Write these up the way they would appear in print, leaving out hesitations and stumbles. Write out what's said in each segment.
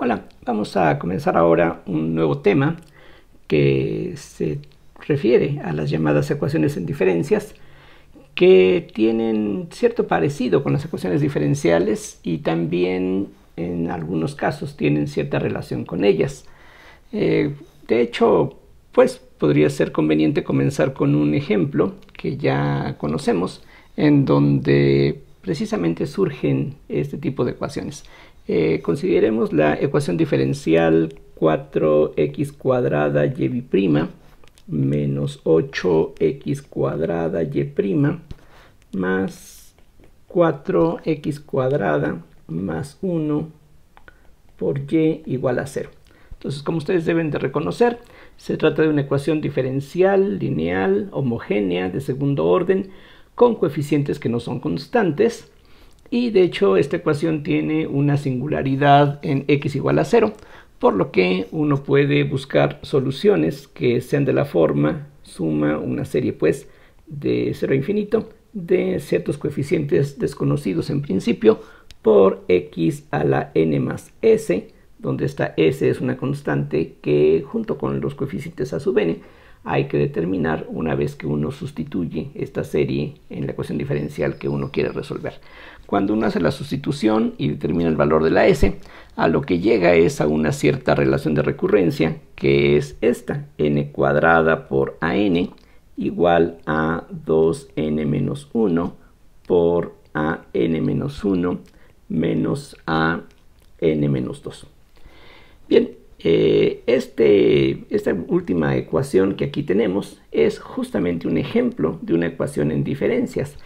Hola, vamos a comenzar ahora un nuevo tema que se refiere a las llamadas ecuaciones en diferencias, que tienen cierto parecido con las ecuaciones diferenciales y también en algunos casos tienen cierta relación con ellas. De hecho, pues podría ser conveniente comenzar con un ejemplo que ya conocemos, en donde precisamente surgen este tipo de ecuaciones. Consideremos la ecuación diferencial 4x cuadrada y' menos 8x cuadrada y' más 4x cuadrada más 1 por y igual a 0. Entonces, como ustedes deben de reconocer, se trata de una ecuación diferencial, lineal, homogénea, de segundo orden, con coeficientes que no son constantes. Y de hecho, esta ecuación tiene una singularidad en x igual a 0, por lo que uno puede buscar soluciones que sean de la forma suma una serie pues de 0 a infinito de ciertos coeficientes desconocidos en principio por x a la n más s, donde esta s es una constante que junto con los coeficientes a sub n hay que determinar una vez que uno sustituye esta serie en la ecuación diferencial que uno quiere resolver. Cuando uno hace la sustitución y determina el valor de la s, a lo que llega es a una cierta relación de recurrencia, que es esta, n cuadrada por an igual a 2n menos 1 por an menos 1 menos an menos 2. Bien, esta última ecuación que aquí tenemos es justamente un ejemplo de una ecuación en diferencias.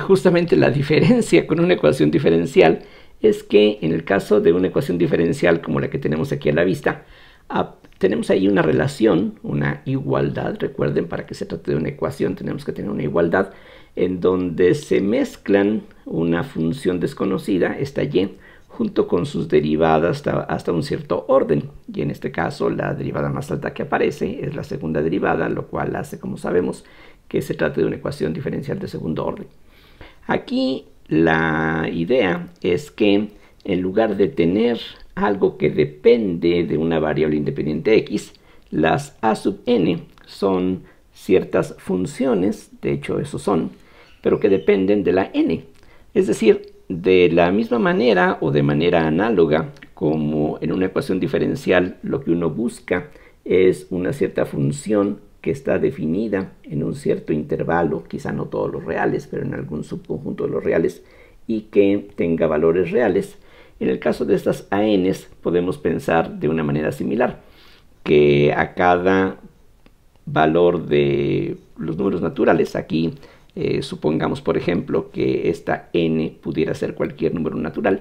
Justamente la diferencia con una ecuación diferencial es que en el caso de una ecuación diferencial como la que tenemos aquí a la vista, tenemos ahí una relación, una igualdad. Recuerden, para que se trate de una ecuación tenemos que tener una igualdad en donde se mezclan una función desconocida, esta y, junto con sus derivadas hasta un cierto orden. Y en este caso la derivada más alta que aparece es la segunda derivada, lo cual hace, como sabemos, que se trate de una ecuación diferencial de segundo orden. Aquí la idea es que en lugar de tener algo que depende de una variable independiente x, las a sub n son ciertas funciones, de hecho eso son, pero que dependen de la n. Es decir, de la misma manera o de manera análoga como en una ecuación diferencial lo que uno busca es una cierta función que está definida en un cierto intervalo, quizá no todos los reales, pero en algún subconjunto de los reales, y que tenga valores reales. En el caso de estas ANs podemos pensar de una manera similar, que a cada valor de los números naturales, aquí supongamos por ejemplo que esta n pudiera ser cualquier número natural,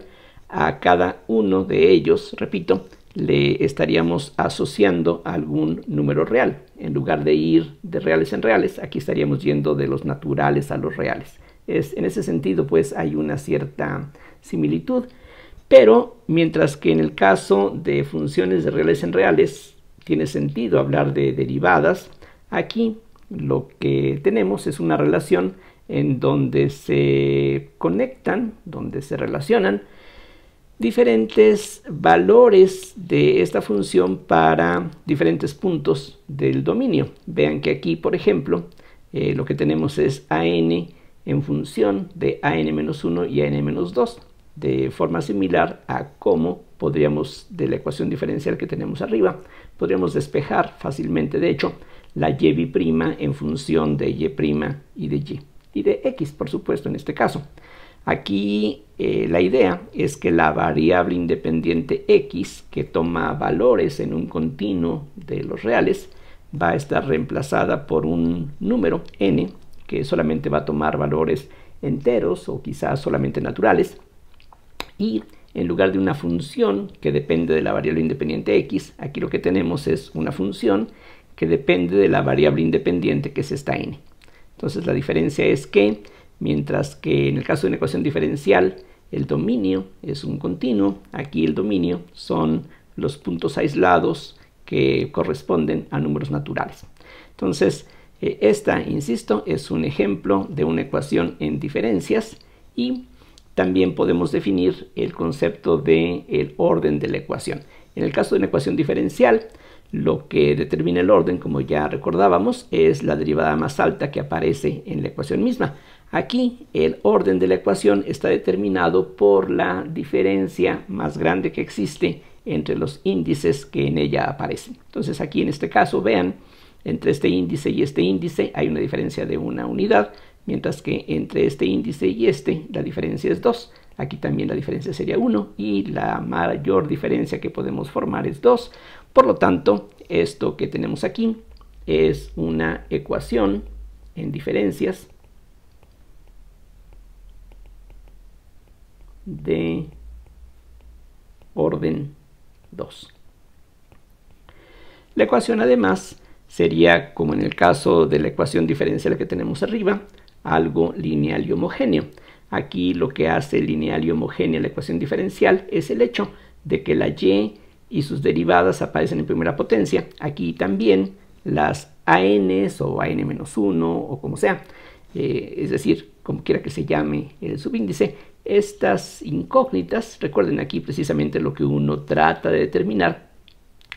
a cada uno de ellos, repito, le estaríamos asociando algún número real. En lugar de ir de reales en reales, aquí estaríamos yendo de los naturales a los reales. En ese sentido, pues, hay una cierta similitud, pero mientras que en el caso de funciones de reales en reales tiene sentido hablar de derivadas, aquí lo que tenemos es una relación en donde se conectan, donde se relacionan diferentes valores de esta función para diferentes puntos del dominio. Vean que aquí, por ejemplo, lo que tenemos es an en función de an-1 y an-2, de forma similar a cómo podríamos, de la ecuación diferencial que tenemos arriba, podríamos despejar fácilmente, de hecho, la y' en función de y' y de y, y de x, por supuesto, en este caso. Aquí la idea es que la variable independiente x, que toma valores en un continuo de los reales, va a estar reemplazada por un número n, que solamente va a tomar valores enteros o quizás solamente naturales, y en lugar de una función que depende de la variable independiente x, aquí lo que tenemos es una función que depende de la variable independiente que es esta n. Entonces la diferencia es que mientras que en el caso de una ecuación diferencial el dominio es un continuo, aquí el dominio son los puntos aislados que corresponden a números naturales. Entonces esta, insisto, es un ejemplo de una ecuación en diferencias y también podemos definir el concepto del orden de la ecuación. En el caso de una ecuación diferencial, lo que determina el orden, como ya recordábamos, es la derivada más alta que aparece en la ecuación misma. Aquí el orden de la ecuación está determinado por la diferencia más grande que existe entre los índices que en ella aparecen. Entonces aquí en este caso, vean, entre este índice y este índice hay una diferencia de una unidad, mientras que entre este índice y este la diferencia es 2. Aquí también la diferencia sería 1 y la mayor diferencia que podemos formar es 2. Por lo tanto, esto que tenemos aquí es una ecuación en diferencias de orden 2. La ecuación además sería, como en el caso de la ecuación diferencial que tenemos arriba, algo lineal y homogéneo. Aquí lo que hace lineal y homogénea la ecuación diferencial es el hecho de que la y sus derivadas aparecen en primera potencia. Aquí también las ANs o AN-1 o como sea, es decir, como quiera que se llame el subíndice, estas incógnitas, recuerden aquí precisamente lo que uno trata de determinar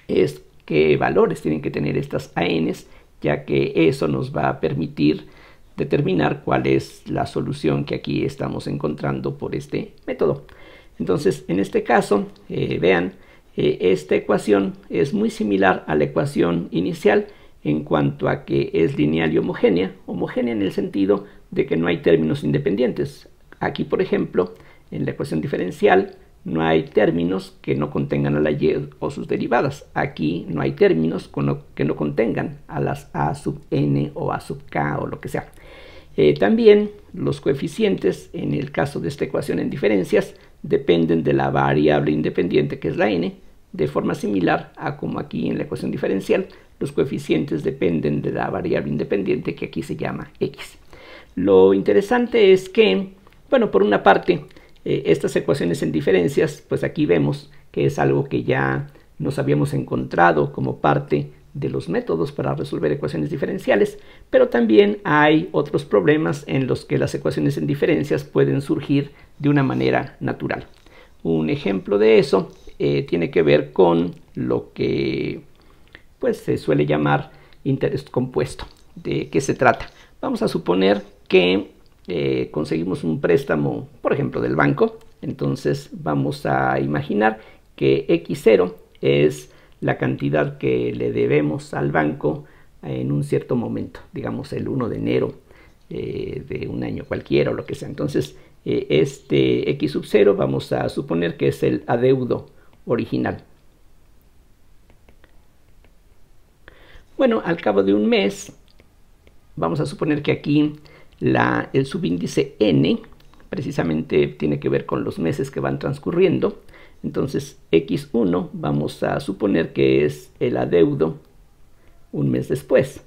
es qué valores tienen que tener estas ANs, ya que eso nos va a permitir determinar cuál es la solución que aquí estamos encontrando por este método. Entonces, en este caso, vean, esta ecuación es muy similar a la ecuación inicial en cuanto a que es lineal y homogénea. Homogénea en el sentido de que no hay términos independientes. Aquí, por ejemplo, en la ecuación diferencial no hay términos que no contengan a la y o sus derivadas. Aquí no hay términos que no contengan a las a sub n o a sub k o lo que sea. También los coeficientes, en el caso de esta ecuación en diferencias, dependen de la variable independiente que es la n, de forma similar a como aquí en la ecuación diferencial, los coeficientes dependen de la variable independiente que aquí se llama x. Lo interesante es que, bueno, por una parte, estas ecuaciones en diferencias, pues aquí vemos que es algo que ya nos habíamos encontrado como parte de los métodos para resolver ecuaciones diferenciales, pero también hay otros problemas en los que las ecuaciones en diferencias pueden surgir de una manera natural. Un ejemplo de eso tiene que ver con lo que pues se suele llamar interés compuesto. ¿De qué se trata? Vamos a suponer que conseguimos un préstamo, por ejemplo, del banco. Entonces vamos a imaginar que x0 es la cantidad que le debemos al banco en un cierto momento, digamos el 1 de enero de un año cualquiera o lo que sea. Entonces este x sub 0 vamos a suponer que es el adeudo original. Bueno, al cabo de un mes, vamos a suponer que aquí el subíndice n precisamente tiene que ver con los meses que van transcurriendo. Entonces x1 vamos a suponer que es el adeudo un mes después.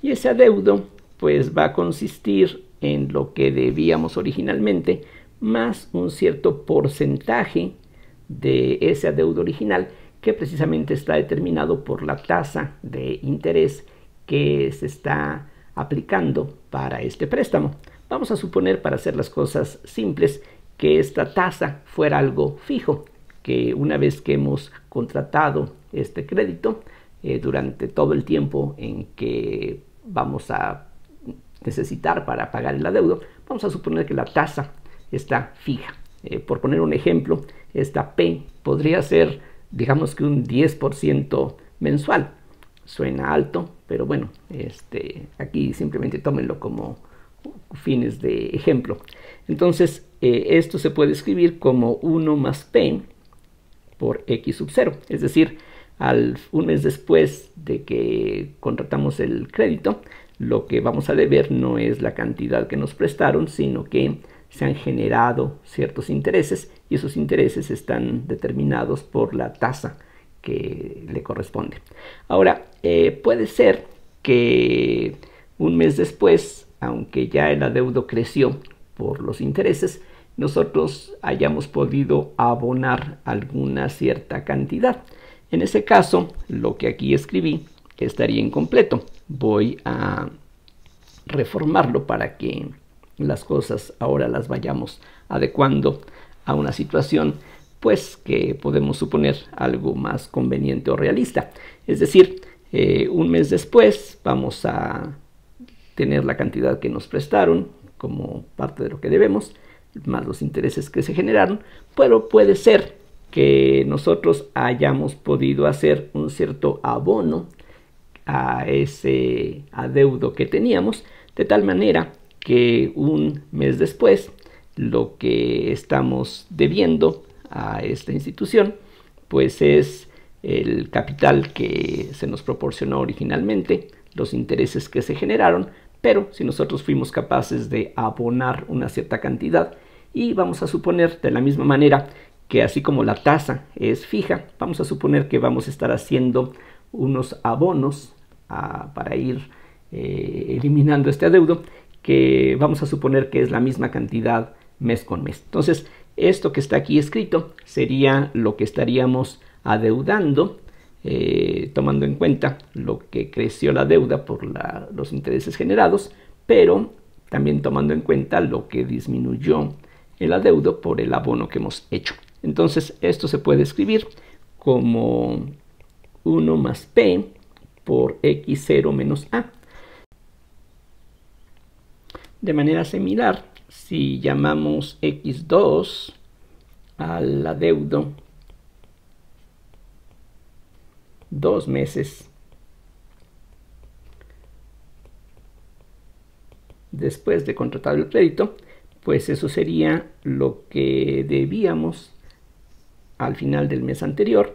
Y ese adeudo pues va a consistir en lo que debíamos originalmente más un cierto porcentaje de ese adeudo original que precisamente está determinado por la tasa de interés que se está aplicando para este préstamo. Vamos a suponer, para hacer las cosas simples, que esta tasa fuera algo fijo, que una vez que hemos contratado este crédito, durante todo el tiempo en que vamos a necesitar para pagar el adeudo, vamos a suponer que la tasa está fija. Por poner un ejemplo, esta P podría ser, digamos que un 10% mensual. Suena alto, pero bueno, aquí simplemente tómenlo como fines de ejemplo. Entonces, esto se puede escribir como 1 más P por X sub 0. Es decir, un mes después de que contratamos el crédito, lo que vamos a deber no es la cantidad que nos prestaron, sino que se han generado ciertos intereses y esos intereses están determinados por la tasa que le corresponde. Ahora, puede ser que un mes después, aunque ya el adeudo creció por los intereses, nosotros hayamos podido abonar alguna cierta cantidad. En ese caso, lo que aquí escribí estaría incompleto. Voy a reformarlo para que las cosas ahora las vayamos adecuando a una situación pues que podemos suponer algo más conveniente o realista. Es decir, un mes después vamos a tener la cantidad que nos prestaron como parte de lo que debemos, más los intereses que se generaron, pero puede ser que nosotros hayamos podido hacer un cierto abono a ese adeudo que teníamos, de tal manera que un mes después lo que estamos debiendo a esta institución pues es el capital que se nos proporcionó originalmente, los intereses que se generaron, pero si nosotros fuimos capaces de abonar una cierta cantidad, y vamos a suponer de la misma manera que así como la tasa es fija, vamos a suponer que vamos a estar haciendo unos abonos para ir eliminando este adeudo, que vamos a suponer que es la misma cantidad mes con mes. Entonces, esto que está aquí escrito sería lo que estaríamos adeudando, tomando en cuenta lo que creció la deuda por los intereses generados, pero también tomando en cuenta lo que disminuyó el adeudo por el abono que hemos hecho. Entonces, esto se puede escribir como 1 más P por X0 menos A. De manera similar, si llamamos X2 al adeudo 2 meses después de contratar el crédito, pues eso sería lo que debíamos al final del mes anterior,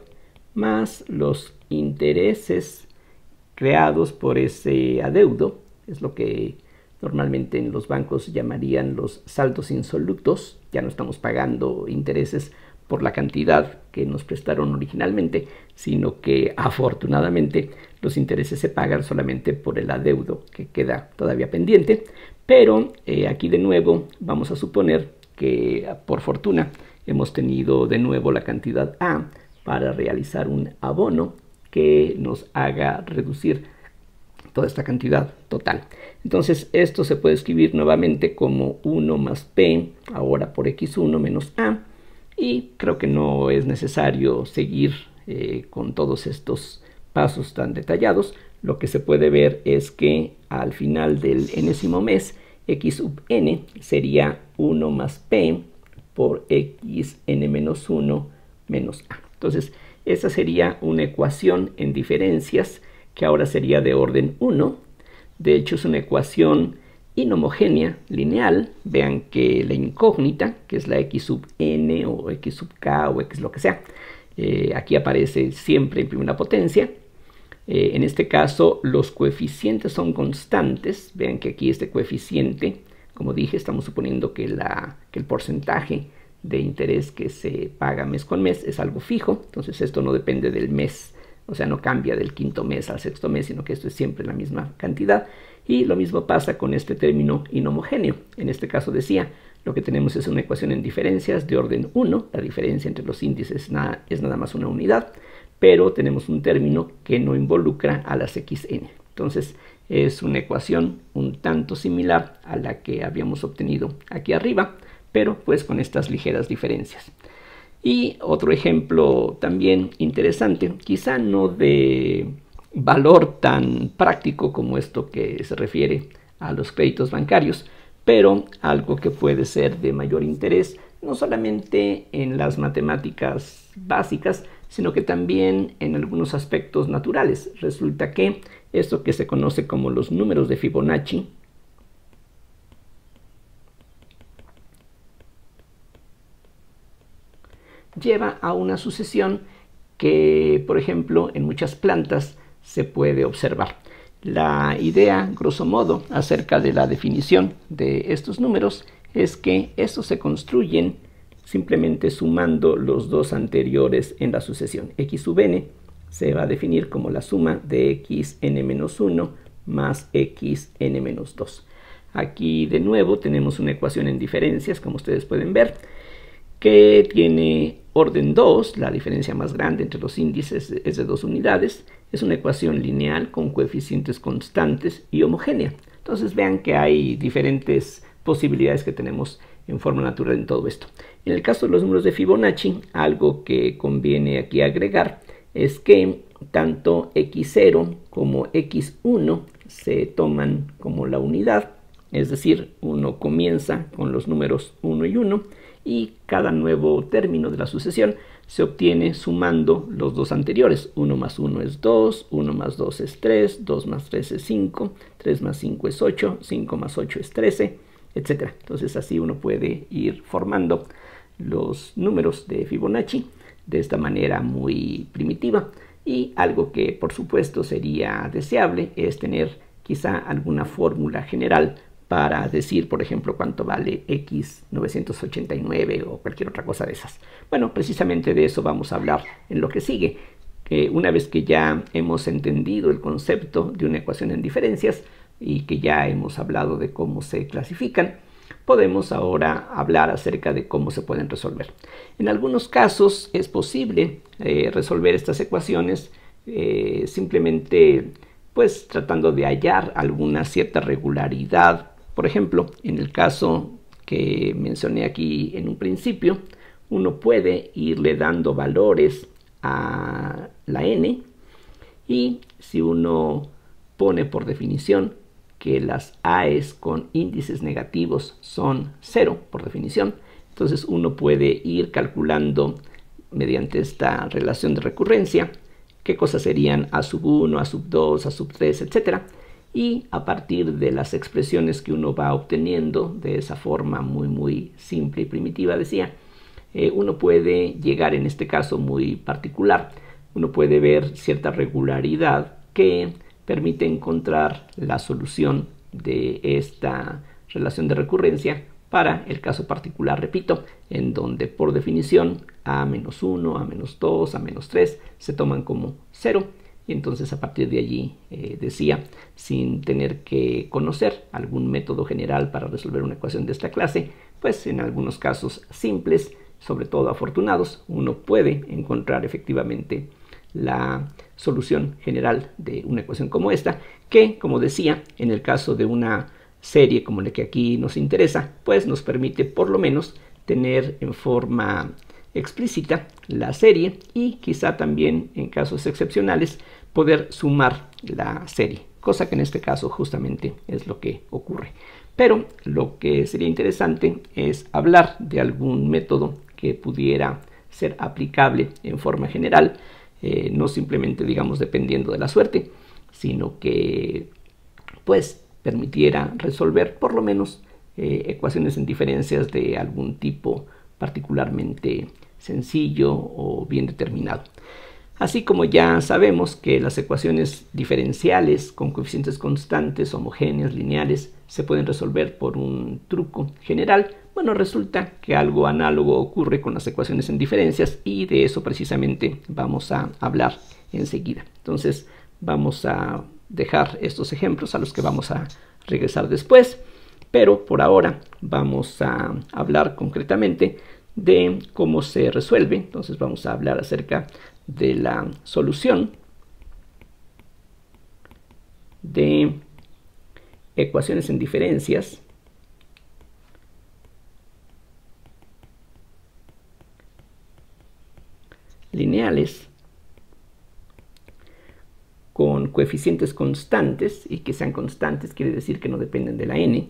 más los intereses creados por ese adeudo. Es lo que normalmente en los bancos llamarían los saldos insolutos. Ya no estamos pagando intereses por la cantidad que nos prestaron originalmente, sino que afortunadamente los intereses se pagan solamente por el adeudo que queda todavía pendiente. Pero aquí de nuevo vamos a suponer que por fortuna hemos tenido de nuevo la cantidad A para realizar un abono que nos haga reducir toda esta cantidad total. Entonces esto se puede escribir nuevamente como 1 más P ahora por X1 menos A, y creo que no es necesario seguir con todos estos pasos tan detallados. Lo que se puede ver es que al final del enésimo mes X sub n sería 1 más P por Xn menos 1 menos A. Entonces esa sería una ecuación en diferencias que ahora sería de orden 1. De hecho es una ecuación inhomogénea, lineal. Vean que la incógnita, que es la X sub n o X sub k o X lo que sea, aquí aparece siempre en primera potencia. En este caso los coeficientes son constantes. Vean que aquí este coeficiente, como dije, estamos suponiendo que el porcentaje de interés que se paga mes con mes es algo fijo. Entonces esto no depende del mes, o sea, no cambia del quinto mes al sexto mes, sino que esto es siempre la misma cantidad. Y lo mismo pasa con este término inhomogéneo. En este caso decía, lo que tenemos es una ecuación en diferencias de orden 1. La diferencia entre los índices es nada más una unidad, pero tenemos un término que no involucra a las xn. Entonces es una ecuación un tanto similar a la que habíamos obtenido aquí arriba, pero pues con estas ligeras diferencias. Y otro ejemplo también interesante, quizá no de valor tan práctico como esto que se refiere a los créditos bancarios, pero algo que puede ser de mayor interés, no solamente en las matemáticas básicas, sino que también en algunos aspectos naturales. Resulta que esto que se conoce como los números de Fibonacci lleva a una sucesión que, por ejemplo, en muchas plantas se puede observar. La idea, grosso modo, acerca de la definición de estos números es que estos se construyen simplemente sumando los dos anteriores en la sucesión. X sub n se va a definir como la suma de xn-1 más xn-2. Aquí de nuevo tenemos una ecuación en diferencias, como ustedes pueden ver, que tiene orden 2, la diferencia más grande entre los índices es de 2 unidades, es una ecuación lineal con coeficientes constantes y homogénea. Entonces vean que hay diferentes posibilidades que tenemos en forma natural en todo esto. En el caso de los números de Fibonacci, algo que conviene aquí agregar es que tanto x0 como x1 se toman como la unidad, es decir, uno comienza con los números 1 y 1 y cada nuevo término de la sucesión se obtiene sumando los dos anteriores. 1 más 1 es 2, 1 más 2 es 3, 2 más 3 es 5, 3 más 5 es 8, 5 más 8 es 13, etc. Entonces así uno puede ir formando los números de Fibonacci de esta manera muy primitiva. Y algo que por supuesto sería deseable es tener quizá alguna fórmula general para decir, por ejemplo, cuánto vale x989 o cualquier otra cosa de esas. Bueno, precisamente de eso vamos a hablar en lo que sigue. Una vez que ya hemos entendido el concepto de una ecuación en diferencias y que ya hemos hablado de cómo se clasifican, podemos ahora hablar acerca de cómo se pueden resolver. En algunos casos es posible resolver estas ecuaciones simplemente pues tratando de hallar alguna cierta regularidad. Por ejemplo, en el caso que mencioné aquí en un principio, uno puede irle dando valores a la n y si uno pone por definición que las a's con índices negativos son 0 por definición, entonces uno puede ir calculando mediante esta relación de recurrencia qué cosas serían a sub 1, a sub 2, a sub 3, etc. Y a partir de las expresiones que uno va obteniendo de esa forma muy simple y primitiva, decía, uno puede llegar en este caso muy particular, uno puede ver cierta regularidad que permite encontrar la solución de esta relación de recurrencia para el caso particular, repito, en donde por definición a-1, a-2, a-3 se toman como 0 y entonces a partir de allí decía, sin tener que conocer algún método general para resolver una ecuación de esta clase, pues en algunos casos simples, sobre todo afortunados, uno puede encontrar efectivamente la solución general de una ecuación como esta, que, como decía, en el caso de una serie como la que aquí nos interesa, pues nos permite por lo menos tener en forma explícita la serie y quizá también en casos excepcionales poder sumar la serie, cosa que en este caso justamente es lo que ocurre. Pero lo que sería interesante es hablar de algún método que pudiera ser aplicable en forma general, no simplemente digamos dependiendo de la suerte, sino que pues permitiera resolver por lo menos ecuaciones en diferencias de algún tipo particularmente sencillo o bien determinado. Así como ya sabemos que las ecuaciones diferenciales con coeficientes constantes, homogéneas, lineales, se pueden resolver por un truco general, bueno, resulta que algo análogo ocurre con las ecuaciones en diferencias y de eso precisamente vamos a hablar enseguida. Entonces vamos a dejar estos ejemplos a los que vamos a regresar después, pero por ahora vamos a hablar concretamente de cómo se resuelve. Entonces vamos a hablar acerca de la solución de ecuaciones en diferencias lineales con coeficientes constantes, y que sean constantes quiere decir que no dependen de la n,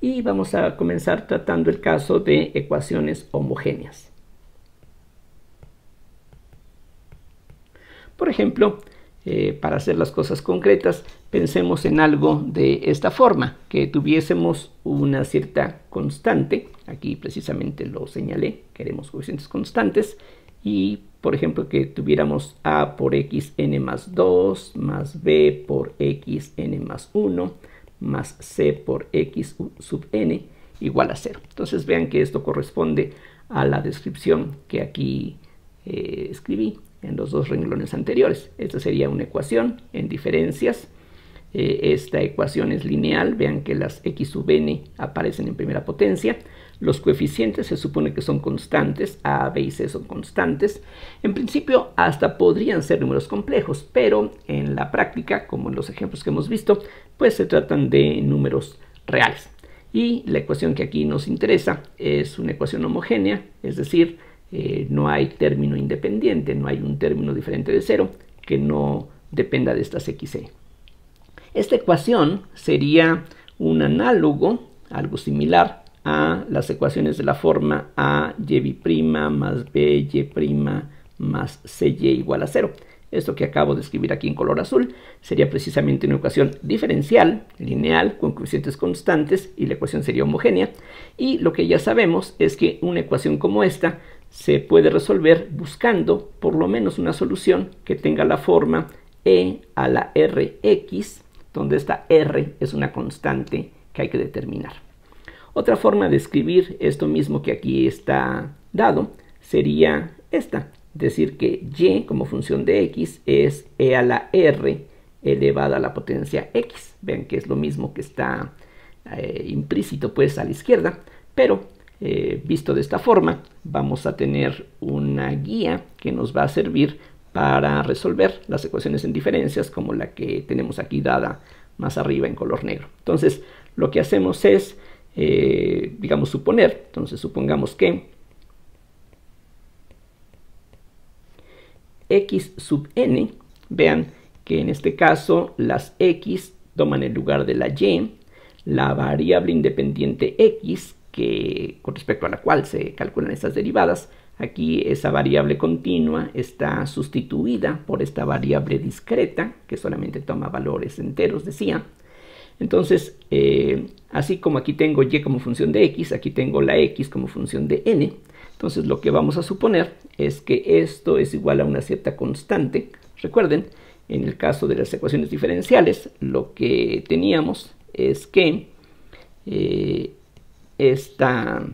y vamos a comenzar tratando el caso de ecuaciones homogéneas. Por ejemplo, para hacer las cosas concretas, pensemos en algo de esta forma, que tuviésemos una cierta constante, aquí precisamente lo señalé, queremos coeficientes constantes, y por ejemplo que tuviéramos a por xn más 2, más b por xn más 1, más c por x sub n igual a 0. Entonces vean que esto corresponde a la descripción que aquí escribí en los dos renglones anteriores. Esta sería una ecuación en diferencias. Esta ecuación es lineal. Vean que las x sub n aparecen en primera potencia. Los coeficientes se supone que son constantes, A, B y C son constantes. En principio hasta podrían ser números complejos, pero en la práctica, como en los ejemplos que hemos visto, pues se tratan de números reales. Y la ecuación que aquí nos interesa es una ecuación homogénea, es decir, no hay término independiente, no hay un término diferente de cero que no dependa de estas xy. Esta ecuación sería un análogo, algo similar a las ecuaciones de la forma a y' más b y' más cy igual a 0. Esto que acabo de escribir aquí en color azul sería precisamente una ecuación diferencial, lineal, con coeficientes constantes, y la ecuación sería homogénea. Y lo que ya sabemos es que una ecuación como esta se puede resolver buscando por lo menos una solución que tenga la forma e a la rx, donde esta r es una constante que hay que determinar. Otra forma de escribir esto mismo que aquí está dado sería esta. Decir que y como función de x es e a la r elevada a la potencia x. Vean que es lo mismo que está implícito pues a la izquierda, pero visto de esta forma vamos a tener una guía que nos va a servir para resolver las ecuaciones en diferencias como la que tenemos aquí dada más arriba en color negro. Entonces lo que hacemos es, digamos, suponer. Entonces supongamos que x sub n, vean que en este caso las x toman el lugar de la y, la variable independiente x, que con respecto a la cual se calculan estas derivadas, aquí esa variable continua está sustituida por esta variable discreta, que solamente toma valores enteros, decía. Entonces, así como aquí tengo y como función de x, aquí tengo la x como función de n. Entonces lo que vamos a suponer es que esto es igual a una cierta constante. Recuerden, en el caso de las ecuaciones diferenciales, lo que teníamos es que esta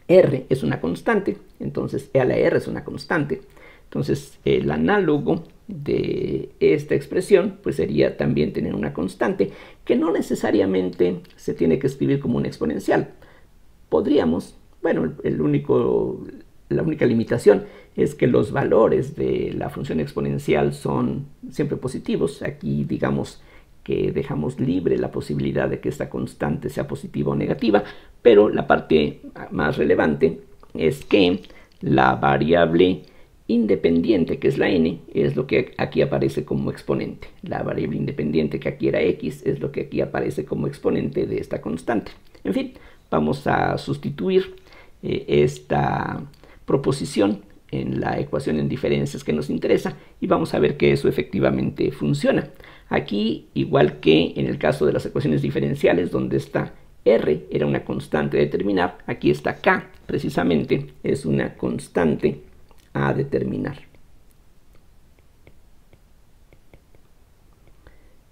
r es una constante, entonces e a la r es una constante. Entonces el análogo de esta expresión pues sería también tener una constante que no necesariamente se tiene que escribir como una exponencial. Podríamos, bueno, la única limitación es que los valores de la función exponencial son siempre positivos. Aquí digamos que dejamos libre la posibilidad de que esta constante sea positiva o negativa, pero la parte más relevante es que la variable independiente, que es la n, es lo que aquí aparece como exponente. La variable independiente, que aquí era x, es lo que aquí aparece como exponente de esta constante. En fin, vamos a sustituir esta proposición en la ecuación en diferencias que nos interesa y vamos a ver que eso efectivamente funciona. Aquí, igual que en el caso de las ecuaciones diferenciales, donde esta r era una constante a determinar, aquí esta k precisamente es una constante a determinar.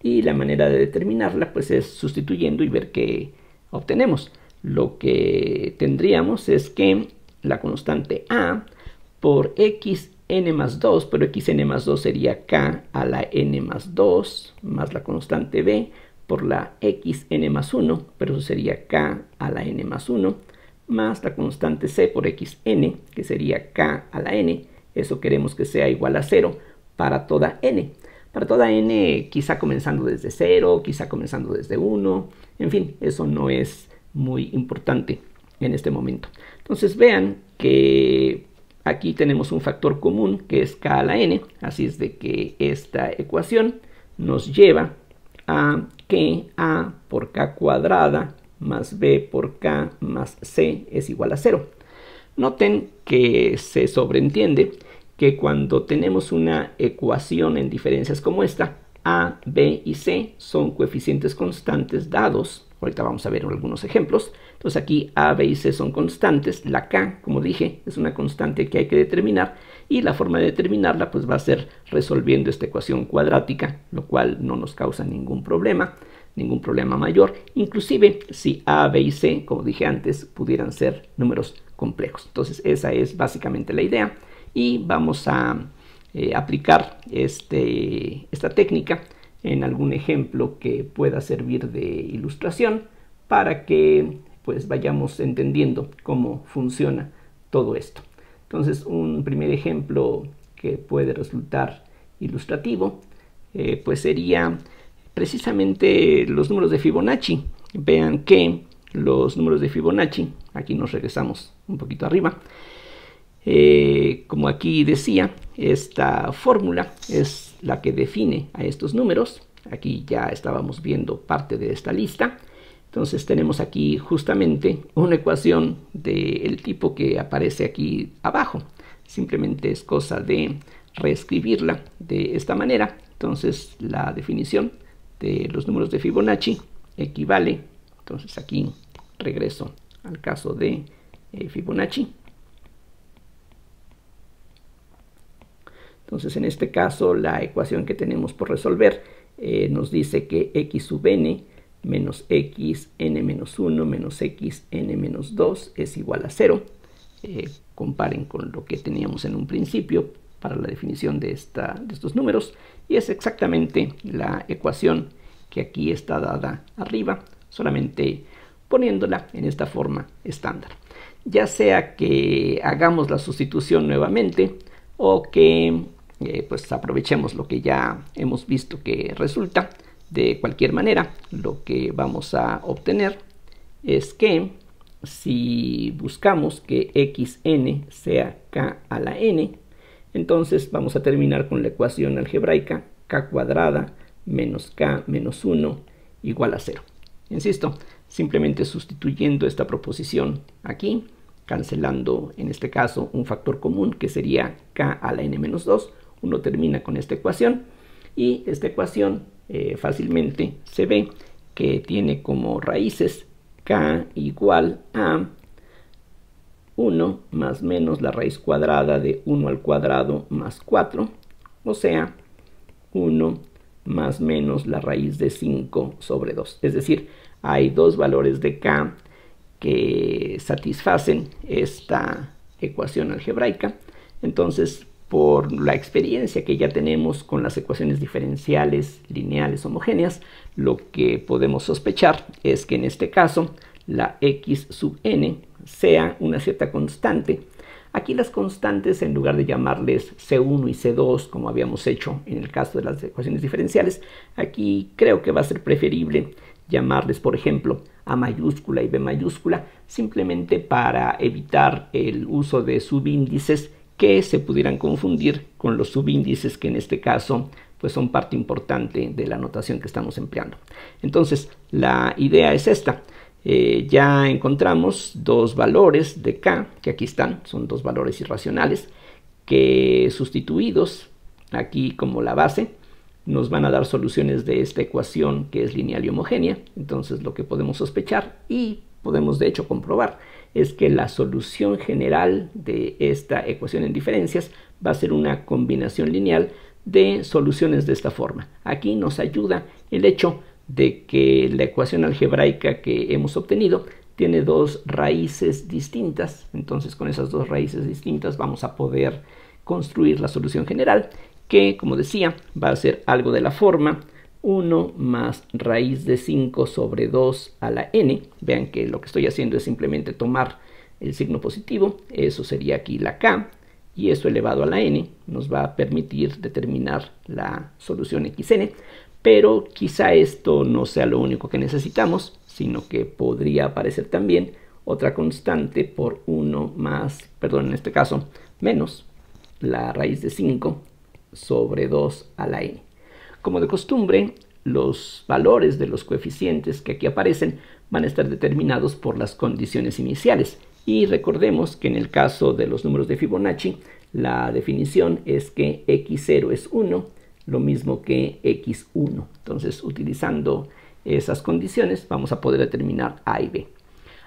Y la manera de determinarla pues es sustituyendo y ver qué obtenemos. Lo que tendríamos es que la constante a por xn más 2, pero xn más 2 sería k a la n más 2, más la constante b por la xn más 1, pero eso sería k a la n más 1, más la constante c por xn, que sería k a la n. Eso queremos que sea igual a 0 para toda n. Para toda n, quizá comenzando desde 0, quizá comenzando desde 1, en fin, eso no es muy importante en este momento. Entonces vean que aquí tenemos un factor común que es k a la n, así es de que esta ecuación nos lleva a que a por k cuadrada más b por k más c es igual a 0. Noten que se sobreentiende que cuando tenemos una ecuación en diferencias como esta, a, b y c son coeficientes constantes dados. Ahorita vamos a ver algunos ejemplos. Entonces aquí a, b y c son constantes. La k, como dije, es una constante que hay que determinar. Y la forma de determinarla pues va a ser resolviendo esta ecuación cuadrática, lo cual no nos causa ningún problema mayor. Inclusive si a, b y c, como dije antes, pudieran ser números complejos. Entonces esa es básicamente la idea. Y vamos a aplicar esta técnica en algún ejemplo que pueda servir de ilustración para que pues vayamos entendiendo cómo funciona todo esto. Entonces, un primer ejemplo que puede resultar ilustrativo pues sería precisamente los números de Fibonacci. Vean que los números de Fibonacci, aquí nos regresamos un poquito arriba, como aquí decía, esta fórmula es la que define a estos números. Aquí ya estábamos viendo parte de esta lista. Entonces tenemos aquí justamente una ecuación del tipo que aparece aquí abajo. Simplemente es cosa de reescribirla de esta manera. Entonces la definición de los números de Fibonacci equivale, entonces aquí regreso al caso de Fibonacci. Entonces en este caso la ecuación que tenemos por resolver nos dice que x sub n menos x n menos 1 menos x n menos 2 es igual a 0. Comparen con lo que teníamos en un principio para la definición de estos números, y es exactamente la ecuación que aquí está dada arriba, solamente poniéndola en esta forma estándar. Ya sea que hagamos la sustitución nuevamente o que pues aprovechemos lo que ya hemos visto que resulta, de cualquier manera lo que vamos a obtener es que si buscamos que xn sea k a la n, entonces vamos a terminar con la ecuación algebraica k cuadrada menos k menos 1 igual a 0. Insisto, simplemente sustituyendo esta proposición aquí, cancelando en este caso un factor común que sería k a la n menos 2, uno termina con esta ecuación, y esta ecuación fácilmente se ve que tiene como raíces k igual a 1 más menos la raíz cuadrada de 1 al cuadrado más 4, o sea, 1 más menos la raíz de 5 sobre 2. Es decir, hay dos valores de k que satisfacen esta ecuación algebraica. Entonces, por la experiencia que ya tenemos con las ecuaciones diferenciales lineales homogéneas, lo que podemos sospechar es que en este caso la x sub n sea una cierta constante. Aquí las constantes, en lugar de llamarles C1 y C2 como habíamos hecho en el caso de las ecuaciones diferenciales, aquí creo que va a ser preferible llamarles, por ejemplo, A mayúscula y B mayúscula, simplemente para evitar el uso de subíndices que se pudieran confundir con los subíndices que en este caso pues son parte importante de la notación que estamos empleando. Entonces la idea es esta. Ya encontramos dos valores de k, que aquí están, son dos valores irracionales, que sustituidos aquí como la base, nos van a dar soluciones de esta ecuación que es lineal y homogénea. Entonces lo que podemos sospechar y podemos de hecho comprobar es que la solución general de esta ecuación en diferencias va a ser una combinación lineal de soluciones de esta forma. Aquí nos ayuda el hecho de que la ecuación algebraica que hemos obtenido tiene dos raíces distintas. Entonces con esas dos raíces distintas vamos a poder construir la solución general, que como decía va a ser algo de la forma 1 más raíz de 5 sobre 2 a la n. Vean que lo que estoy haciendo es simplemente tomar el signo positivo, eso sería aquí la k, y eso elevado a la n nos va a permitir determinar la solución xn. Pero quizá esto no sea lo único que necesitamos, sino que podría aparecer también otra constante por 1 más, perdón, en este caso, menos la raíz de 5 sobre 2 a la n. Como de costumbre, los valores de los coeficientes que aquí aparecen van a estar determinados por las condiciones iniciales. Y recordemos que en el caso de los números de Fibonacci, la definición es que x0 es 1, lo mismo que x1. Entonces, utilizando esas condiciones, vamos a poder determinar a y b.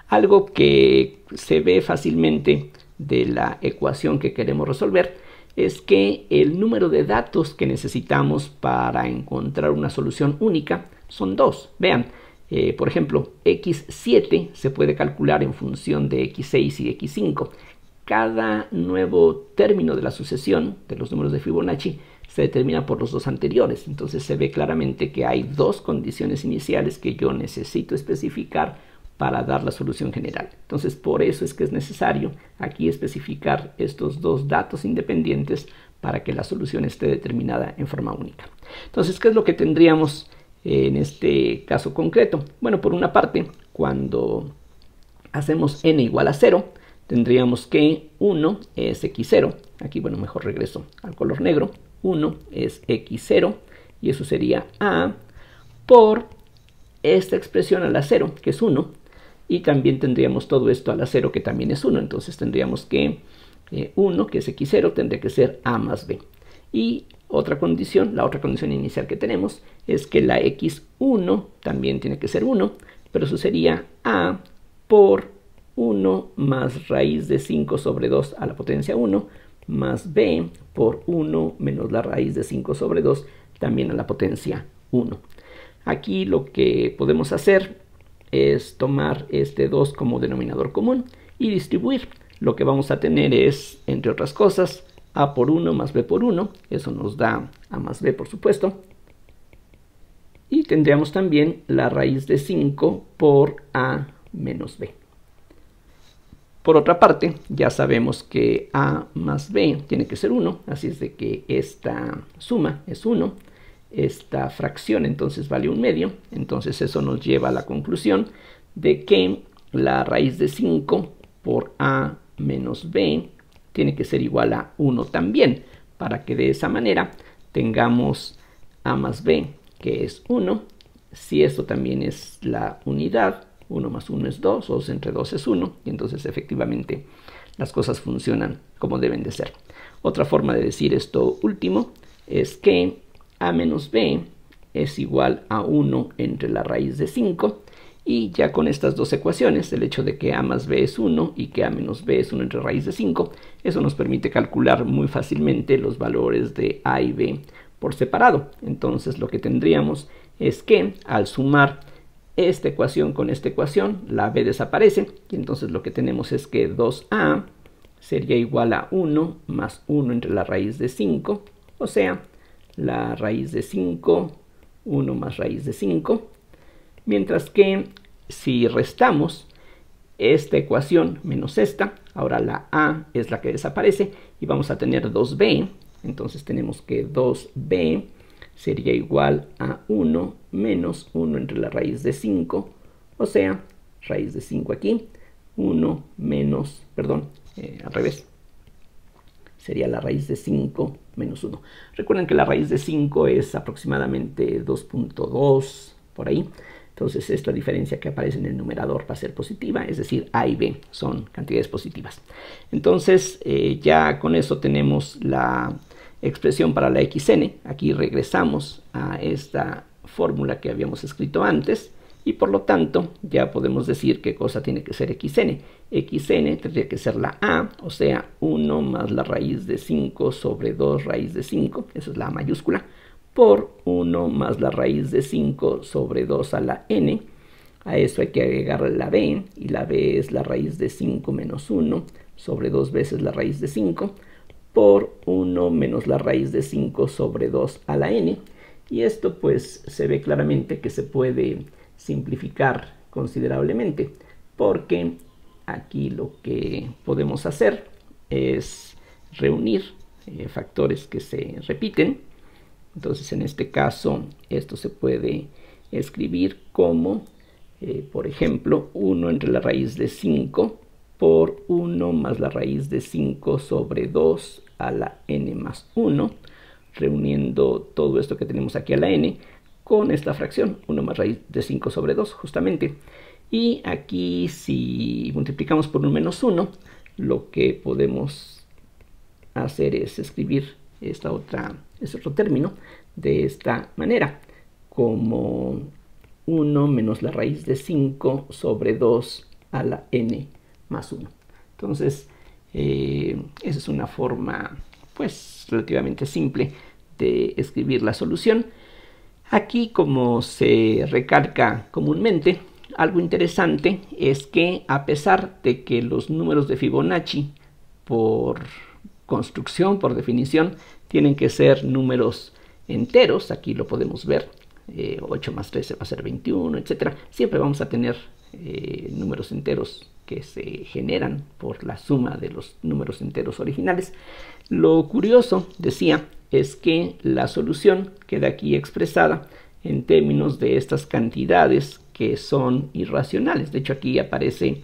Algo que se ve fácilmente de la ecuación que queremos resolver es que el número de datos que necesitamos para encontrar una solución única son dos. Vean, por ejemplo, x7 se puede calcular en función de x6 y x5. Cada nuevo término de la sucesión de los números de Fibonacci se determina por los dos anteriores. Entonces se ve claramente que hay dos condiciones iniciales que yo necesito especificar para dar la solución general. Entonces, por eso es que es necesario aquí especificar estos dos datos independientes para que la solución esté determinada en forma única. Entonces, ¿qué es lo que tendríamos en este caso concreto? Bueno, por una parte, cuando hacemos n igual a 0, tendríamos que 1 es x0. Aquí, bueno, mejor regreso al color negro. 1 es x0 y eso sería a por esta expresión a la 0, que es 1. Y también tendríamos todo esto a la 0, que también es 1. Entonces tendríamos que 1, que es x0, tendría que ser a más b. Y otra condición, la otra condición inicial que tenemos, es que la x1 también tiene que ser 1, pero eso sería a por 1 más raíz de 5 sobre 2 a la potencia 1, más b por 1 menos la raíz de 5 sobre 2, también a la potencia 1. Aquí lo que podemos hacer es tomar este 2 como denominador común y distribuir. Lo que vamos a tener es, entre otras cosas, a por 1 más b por 1. Eso nos da a más b, por supuesto. Y tendríamos también la raíz de 5 por a menos b. Por otra parte, ya sabemos que a más b tiene que ser 1. Así es de que esta suma es 1. Esta fracción entonces vale 1/2, entonces eso nos lleva a la conclusión de que la raíz de 5 por a menos b tiene que ser igual a 1 también, para que de esa manera tengamos a más b, que es 1. Si esto también es la unidad, 1 más 1 es 2, 2 entre 2 es 1, y entonces efectivamente las cosas funcionan como deben de ser. Otra forma de decir esto último es que a menos b es igual a 1 entre la raíz de 5, y ya con estas dos ecuaciones, el hecho de que a más b es 1 y que a menos b es 1 entre raíz de 5, eso nos permite calcular muy fácilmente los valores de a y b por separado. Entonces lo que tendríamos es que al sumar esta ecuación con esta ecuación, la b desaparece, y entonces lo que tenemos es que 2a sería igual a 1 más 1 entre la raíz de 5, o sea, la raíz de 5, 1 más raíz de 5, mientras que si restamos esta ecuación menos esta, ahora la a es la que desaparece y vamos a tener 2b, entonces tenemos que 2b sería igual a 1 menos 1 entre la raíz de 5, o sea, raíz de 5 aquí, 1 menos, perdón, al revés, sería la raíz de 5 menos 1. Recuerden que la raíz de 5 es aproximadamente 2.2 por ahí. Entonces esta diferencia que aparece en el numerador va a ser positiva, es decir, a y b son cantidades positivas. Entonces ya con eso tenemos la expresión para la xn. Aquí regresamos a esta fórmula que habíamos escrito antes. Y por lo tanto, ya podemos decir qué cosa tiene que ser xn. Xn tendría que ser la a, o sea, 1 más la raíz de 5 sobre 2 raíz de 5, esa es la a mayúscula, por 1 más la raíz de 5 sobre 2 a la n. A eso hay que agregar la b, y la b es la raíz de 5 menos 1 sobre 2 veces la raíz de 5, por 1 menos la raíz de 5 sobre 2 a la n. Y esto pues se ve claramente que se puede simplificar considerablemente, porque aquí lo que podemos hacer es reunir factores que se repiten. Entonces en este caso esto se puede escribir como por ejemplo 1 entre la raíz de 5 por 1 más la raíz de 5 sobre 2 a la n más 1, reuniendo todo esto que tenemos aquí a la n con esta fracción, 1 más raíz de 5 sobre 2, justamente. Y aquí si multiplicamos por un menos 1, lo que podemos hacer es escribir este otro término de esta manera, como 1 menos la raíz de 5 sobre 2 a la n más 1. Entonces, esa es una forma pues relativamente simple de escribir la solución. Aquí, como se recalca comúnmente, algo interesante es que a pesar de que los números de Fibonacci por construcción, por definición, tienen que ser números enteros, aquí lo podemos ver, 8 más 13 va a ser 21, etc. Siempre vamos a tener números enteros que se generan por la suma de los números enteros originales. Lo curioso, decía, es que la solución queda aquí expresada en términos de estas cantidades que son irracionales. De hecho, aquí aparece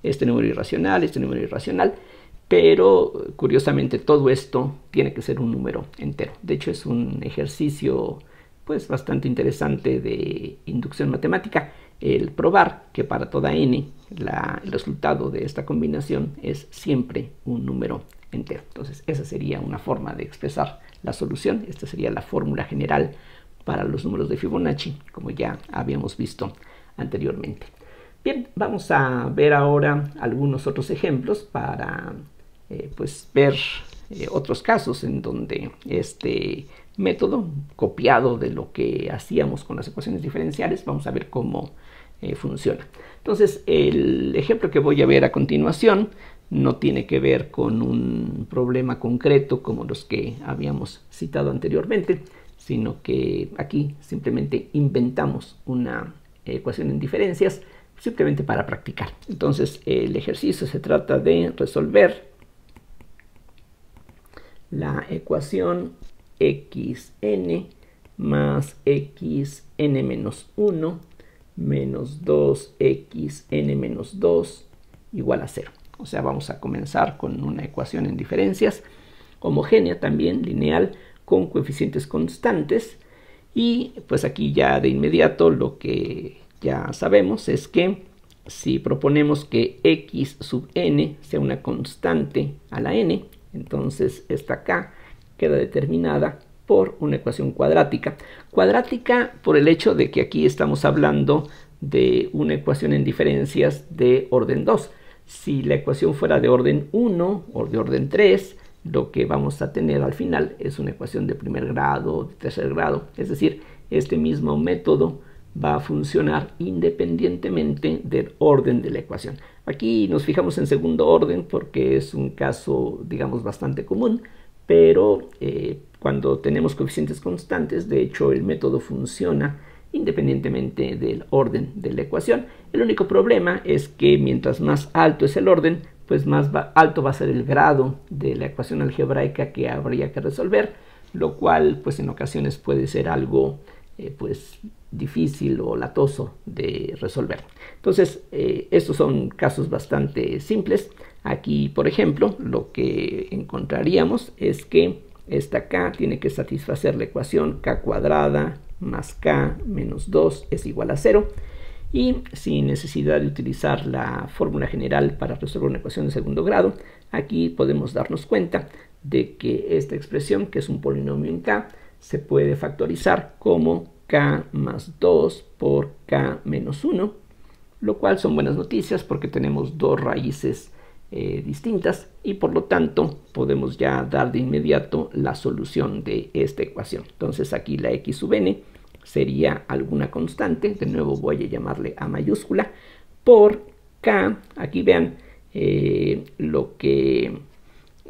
este número irracional, pero curiosamente todo esto tiene que ser un número entero. De hecho, es un ejercicio pues bastante interesante de inducción matemática, el probar que para toda n el resultado de esta combinación es siempre un número entero. Entonces esa sería una forma de expresar la solución. Esta sería la fórmula general para los números de Fibonacci, como ya habíamos visto anteriormente. Bien, vamos a ver ahora algunos otros ejemplos para pues ver otros casos en donde este método, copiado de lo que hacíamos con las ecuaciones diferenciales, vamos a ver cómo funciona. Entonces, el ejemplo que voy a ver a continuación no tiene que ver con un problema concreto como los que habíamos citado anteriormente, sino que aquí simplemente inventamos una ecuación en diferencias simplemente para practicar. Entonces, el ejercicio se trata de resolver la ecuación xn más xn menos 1 menos 2xn menos 2 igual a 0. O sea, vamos a comenzar con una ecuación en diferencias, homogénea también, lineal, con coeficientes constantes. Y pues aquí ya de inmediato lo que ya sabemos es que si proponemos que x sub n sea una constante a la n, entonces esta k queda determinada por una ecuación cuadrática. Cuadrática por el hecho de que aquí estamos hablando de una ecuación en diferencias de orden 2. Si la ecuación fuera de orden 1 o de orden 3, lo que vamos a tener al final es una ecuación de primer grado, de tercer grado. Es decir, este mismo método va a funcionar independientemente del orden de la ecuación. Aquí nos fijamos en segundo orden porque es un caso, digamos, bastante común, pero cuando tenemos coeficientes constantes, de hecho, el método funciona independientemente del orden de la ecuación. El único problema es que mientras más alto es el orden, pues más alto va a ser el grado de la ecuación algebraica que habría que resolver, lo cual pues en ocasiones puede ser algo pues difícil o latoso de resolver. Entonces estos son casos bastante simples. Aquí, por ejemplo, lo que encontraríamos es que esta k tiene que satisfacer la ecuación k cuadrada más k menos 2 es igual a 0. Y sin necesidad de utilizar la fórmula general para resolver una ecuación de segundo grado, aquí podemos darnos cuenta de que esta expresión, que es un polinomio en k, se puede factorizar como k más 2 por k menos 1, lo cual son buenas noticias porque tenemos dos raíces distintas y por lo tanto podemos ya dar de inmediato la solución de esta ecuación. Entonces aquí la x sub n sería alguna constante, de nuevo voy a llamarle a mayúscula, por k. Aquí vean lo que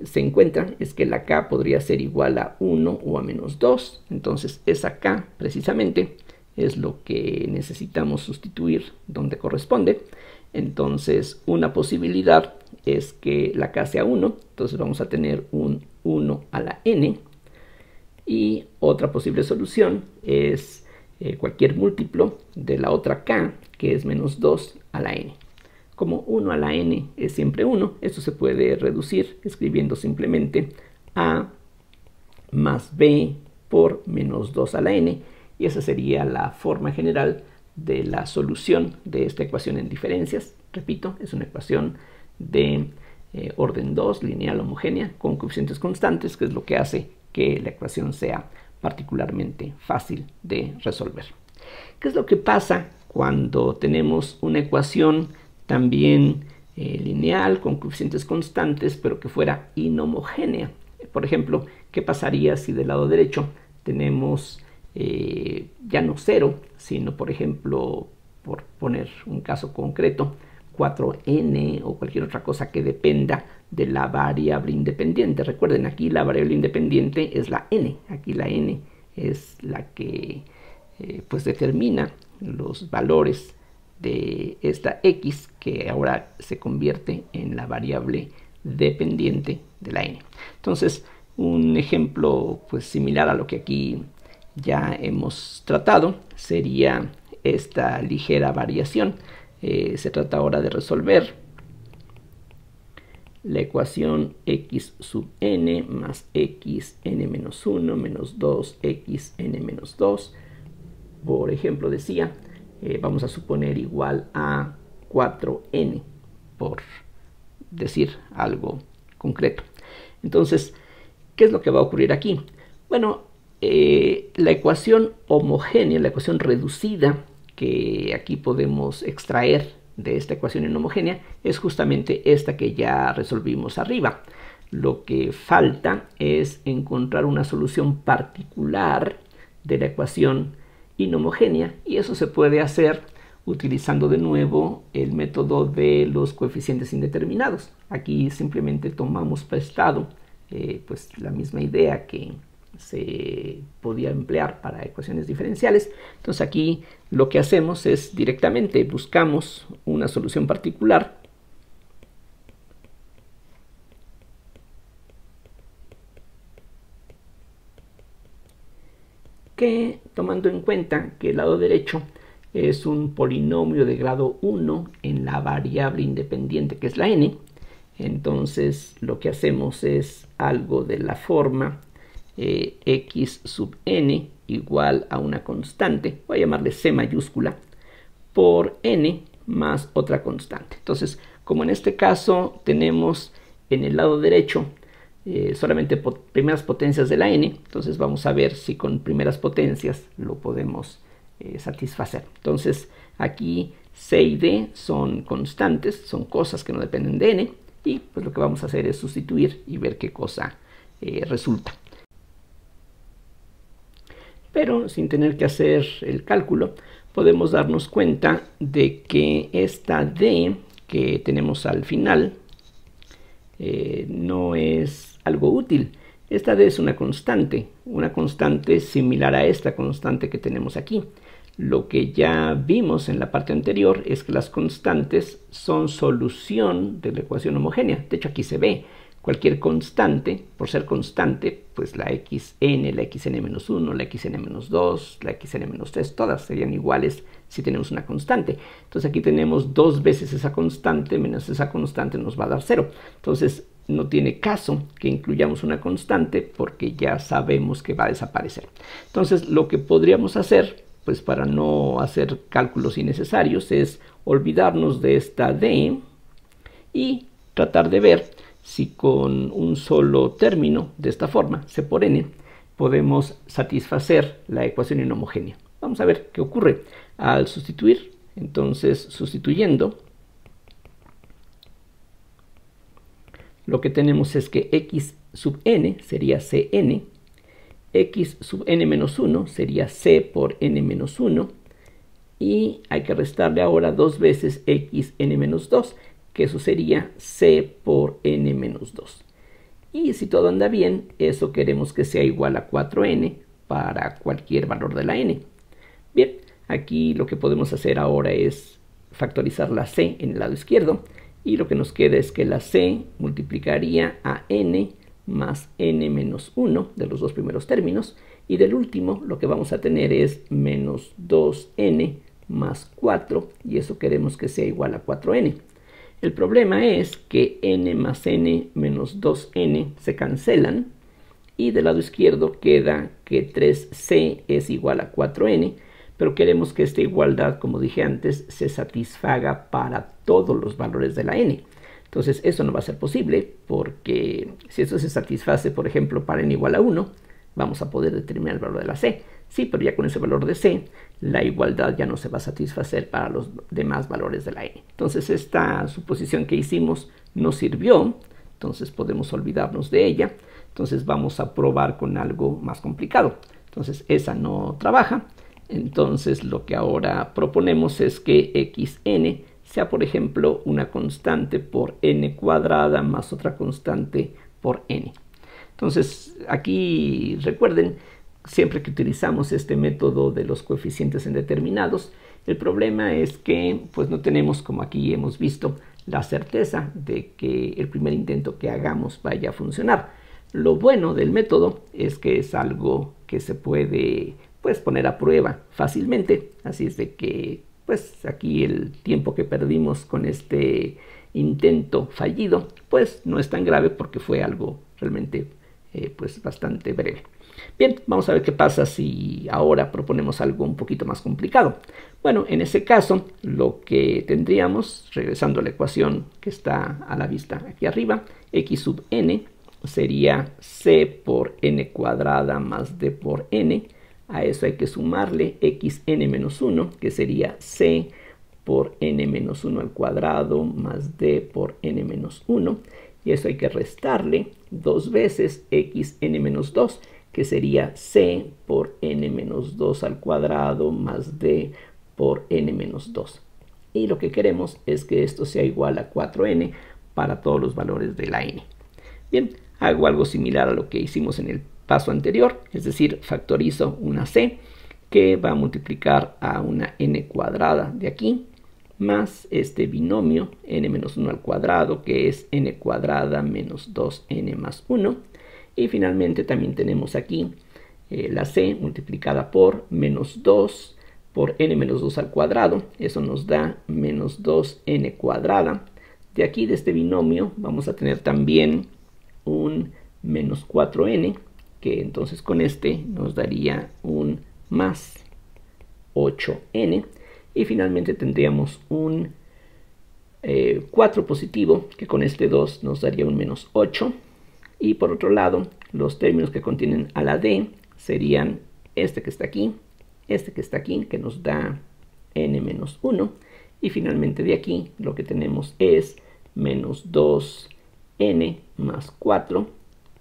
se encuentra es que la k podría ser igual a 1 o a menos 2, entonces esa k precisamente es lo que necesitamos sustituir donde corresponde. Entonces una posibilidad es que la k sea 1, entonces vamos a tener un 1 a la n, y otra posible solución es cualquier múltiplo de la otra k, que es menos 2 a la n. Como 1 a la n es siempre 1, esto se puede reducir escribiendo simplemente a más b por menos 2 a la n, y esa sería la forma general de la solución de esta ecuación en diferencias. Repito, es una ecuación de orden 2, lineal homogénea, con coeficientes constantes, que es lo que hace que la ecuación sea particularmente fácil de resolver. ¿Qué es lo que pasa cuando tenemos una ecuación también lineal con coeficientes constantes, pero que fuera inhomogénea? Por ejemplo, ¿qué pasaría si del lado derecho tenemos ya no 0, sino por ejemplo, por poner un caso concreto, 4n o cualquier otra cosa que dependa de la variable independiente? Recuerden, aquí la variable independiente es la n. Aquí la n es la que pues determina los valores de esta x, que ahora se convierte en la variable dependiente de la n. Entonces, un ejemplo pues similar a lo que aquí ya hemos tratado sería esta ligera variación. Se trata ahora de resolver la ecuación x sub n más x n menos 1 menos 2x n menos 2. Por ejemplo, decía, vamos a suponer igual a 4n, por decir algo concreto. Entonces, ¿qué es lo que va a ocurrir aquí? Bueno, la ecuación homogénea, la ecuación reducida que aquí podemos extraer de esta ecuación inhomogénea es justamente esta que ya resolvimos arriba. Lo que falta es encontrar una solución particular de la ecuación inhomogénea, y eso se puede hacer utilizando de nuevo el método de los coeficientes indeterminados. Aquí simplemente tomamos prestado pues la misma idea que se podía emplear para ecuaciones diferenciales. Entonces aquí lo que hacemos es directamente buscamos una solución particular que, tomando en cuenta que el lado derecho es un polinomio de grado 1 en la variable independiente que es la n, entonces lo que hacemos es algo de la forma x sub n igual a una constante, voy a llamarle c mayúscula, por n más otra constante. Entonces, como en este caso tenemos en el lado derecho solamente primeras potencias de la n, entonces vamos a ver si con primeras potencias lo podemos satisfacer. Entonces, aquí c y d son constantes, son cosas que no dependen de n, y pues lo que vamos a hacer es sustituir y ver qué cosa resulta. Pero sin tener que hacer el cálculo, podemos darnos cuenta de que esta d que tenemos al final no es algo útil. Esta d es una constante similar a esta constante que tenemos aquí. Lo que ya vimos en la parte anterior es que las constantes son solución de la ecuación homogénea. De hecho, aquí se ve. Cualquier constante, por ser constante, pues la xn, la xn-1, la xn-2, la xn-3, todas serían iguales si tenemos una constante. Entonces aquí tenemos dos veces esa constante, menos esa constante nos va a dar 0. Entonces no tiene caso que incluyamos una constante porque ya sabemos que va a desaparecer. Entonces lo que podríamos hacer, pues para no hacer cálculos innecesarios, es olvidarnos de esta d y tratar de ver si con un solo término de esta forma, c por n, podemos satisfacer la ecuación inhomogénea. Vamos a ver qué ocurre al sustituir. Entonces, sustituyendo, lo que tenemos es que x sub n sería cn, x sub n menos 1 sería c por n menos 1, y hay que restarle ahora dos veces xn menos 2, que eso sería c por n menos 2. Y si todo anda bien, eso queremos que sea igual a 4n para cualquier valor de la n. Bien, aquí lo que podemos hacer ahora es factorizar la c en el lado izquierdo, y lo que nos queda es que la c multiplicaría a n más n menos 1 de los dos primeros términos, y del último lo que vamos a tener es menos 2n más 4, y eso queremos que sea igual a 4n. El problema es que n más n menos 2n se cancelan, y del lado izquierdo queda que 3c es igual a 4n, pero queremos que esta igualdad, como dije antes, se satisfaga para todos los valores de la n. Entonces eso no va a ser posible, porque si esto se satisface, por ejemplo, para n igual a 1, vamos a poder determinar el valor de la c. Sí, pero ya con ese valor de c, la igualdad ya no se va a satisfacer para los demás valores de la n. Entonces esta suposición que hicimos no sirvió, entonces podemos olvidarnos de ella. Entonces vamos a probar con algo más complicado. Entonces esa no trabaja. Entonces lo que ahora proponemos es que xn sea, por ejemplo, una constante por n cuadrada más otra constante por n. Entonces aquí recuerden, siempre que utilizamos este método de los coeficientes indeterminados. El problema es que pues no tenemos, como aquí hemos visto, la certeza de que el primer intento que hagamos vaya a funcionar. Lo bueno del método es que es algo que se puede pues poner a prueba fácilmente, así es de que pues aquí el tiempo que perdimos con este intento fallido pues no es tan grave porque fue algo realmente pues bastante breve. Bien, vamos a ver qué pasa si ahora proponemos algo un poquito más complicado. Bueno, en ese caso lo que tendríamos, regresando a la ecuación que está a la vista aquí arriba, x sub n sería c por n cuadrada más d por n. A eso hay que sumarle xn menos 1, que sería c por n menos 1 al cuadrado más d por n menos 1. Y eso hay que restarle dos veces xn menos 2, que sería c por n menos 2 al cuadrado más d por n menos 2. Y lo que queremos es que esto sea igual a 4n para todos los valores de la n. Bien, hago algo similar a lo que hicimos en el paso anterior, es decir, factorizo una c que va a multiplicar a una n cuadrada de aquí, más este binomio n menos 1 al cuadrado, que es n cuadrada menos 2n más 1. Y finalmente también tenemos aquí la c multiplicada por menos 2 por n menos 2 al cuadrado. Eso nos da menos 2n cuadrada. De aquí, de este binomio, vamos a tener también un menos 4n, que entonces con este nos daría un más 8n. Y finalmente tendríamos un 4 positivo, que con este 2 nos daría un menos 8. Y por otro lado, los términos que contienen a la d serían este que está aquí, este que está aquí, que nos da n menos 1. Y finalmente de aquí lo que tenemos es menos 2n más 4.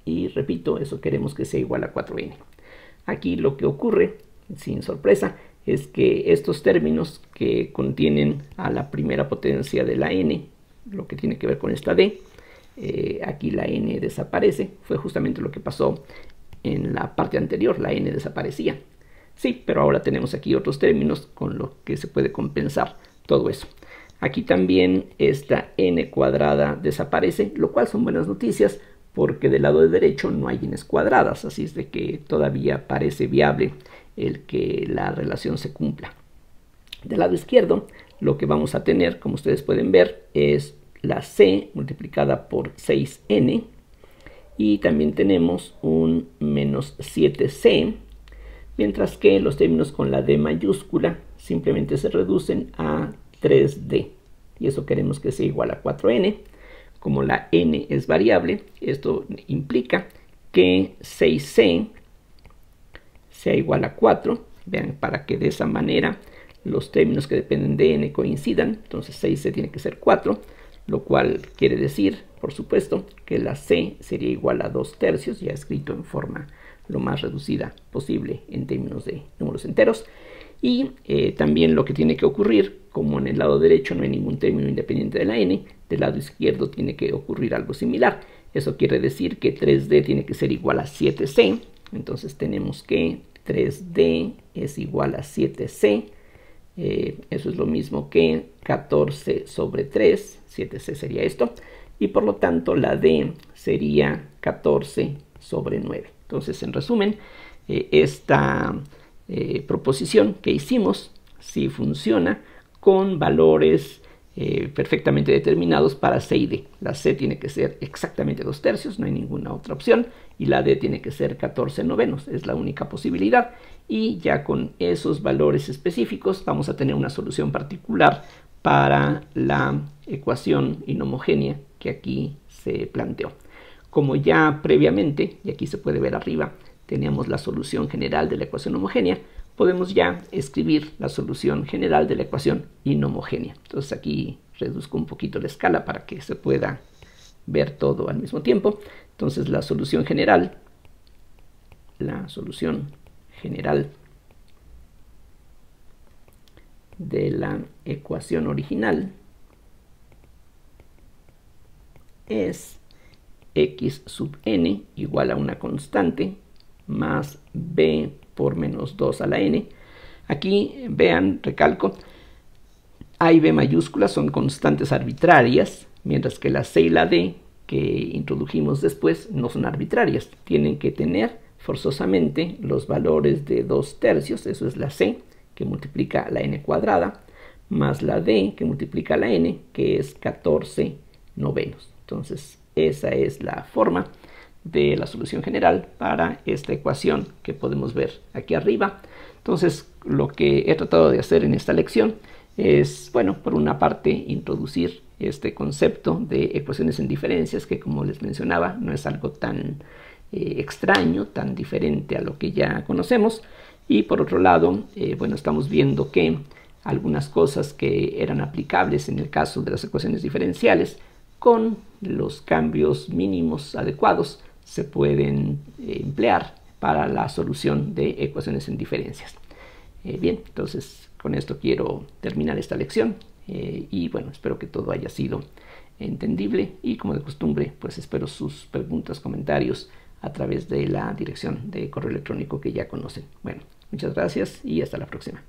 Y repito, eso queremos que sea igual a 4n. Aquí lo que ocurre, sin sorpresa, es que estos términos que contienen a la primera potencia de la n, lo que tiene que ver con esta d, aquí la n desaparece. Fue justamente lo que pasó en la parte anterior, la n desaparecía. Sí, pero ahora tenemos aquí otros términos con los que se puede compensar todo eso. Aquí también esta n cuadrada desaparece, lo cual son buenas noticias porque del lado derecho no hay n's cuadradas, así es de que todavía parece viable el que la relación se cumpla. Del lado izquierdo, lo que vamos a tener, como ustedes pueden ver, es la c multiplicada por 6n, y también tenemos un menos 7c, mientras que los términos con la d mayúscula simplemente se reducen a 3d, y eso queremos que sea igual a 4n. Como la n es variable, esto implica que 6c sea igual a 4. Vean, para que de esa manera los términos que dependen de n coincidan, entonces 6c tiene que ser 4, lo cual quiere decir, por supuesto, que la c sería igual a 2/3, ya escrito en forma lo más reducida posible en términos de números enteros. Y también lo que tiene que ocurrir, como en el lado derecho no hay ningún término independiente de la n, del lado izquierdo tiene que ocurrir algo similar. Eso quiere decir que 3d tiene que ser igual a 7c, entonces tenemos que 3d es igual a 7c, eso es lo mismo que 14 sobre 3, 7c sería esto, y por lo tanto la d sería 14 sobre 9. Entonces, en resumen, esta proposición que hicimos sí funciona con valores perfectamente determinados para c y d. La c tiene que ser exactamente 2/3, no hay ninguna otra opción, y la d tiene que ser 14/9, es la única posibilidad. Y ya con esos valores específicos vamos a tener una solución particular para la ecuación inhomogénea que aquí se planteó. Como ya previamente, y aquí se puede ver arriba, teníamos la solución general de la ecuación homogénea, podemos ya escribir la solución general de la ecuación inhomogénea. Entonces aquí reduzco un poquito la escala para que se pueda ver todo al mismo tiempo. Entonces la solución general de la ecuación original es x sub n igual a una constante más b por menos 2 a la n. Aquí vean, recalco, a y b mayúsculas son constantes arbitrarias, mientras que la c y la d que introdujimos después no son arbitrarias. Tienen que tener forzosamente los valores de 2/3, eso es la c, que multiplica la n cuadrada, más la d, que multiplica la n, que es 14/9. Entonces, esa es la forma de la solución general para esta ecuación que podemos ver aquí arriba. Entonces, lo que he tratado de hacer en esta lección es, bueno, por una parte, introducir este concepto de ecuaciones en diferencias, que como les mencionaba, no es algo tan extraño, tan diferente a lo que ya conocemos. Y por otro lado, bueno, estamos viendo que algunas cosas que eran aplicables en el caso de las ecuaciones diferenciales, con los cambios mínimos adecuados, se pueden emplear para la solución de ecuaciones en diferencias. Bien, entonces con esto quiero terminar esta lección y bueno, espero que todo haya sido entendible y como de costumbre, pues espero sus preguntas, comentarios a través de la dirección de correo electrónico que ya conocen. Bueno, muchas gracias y hasta la próxima.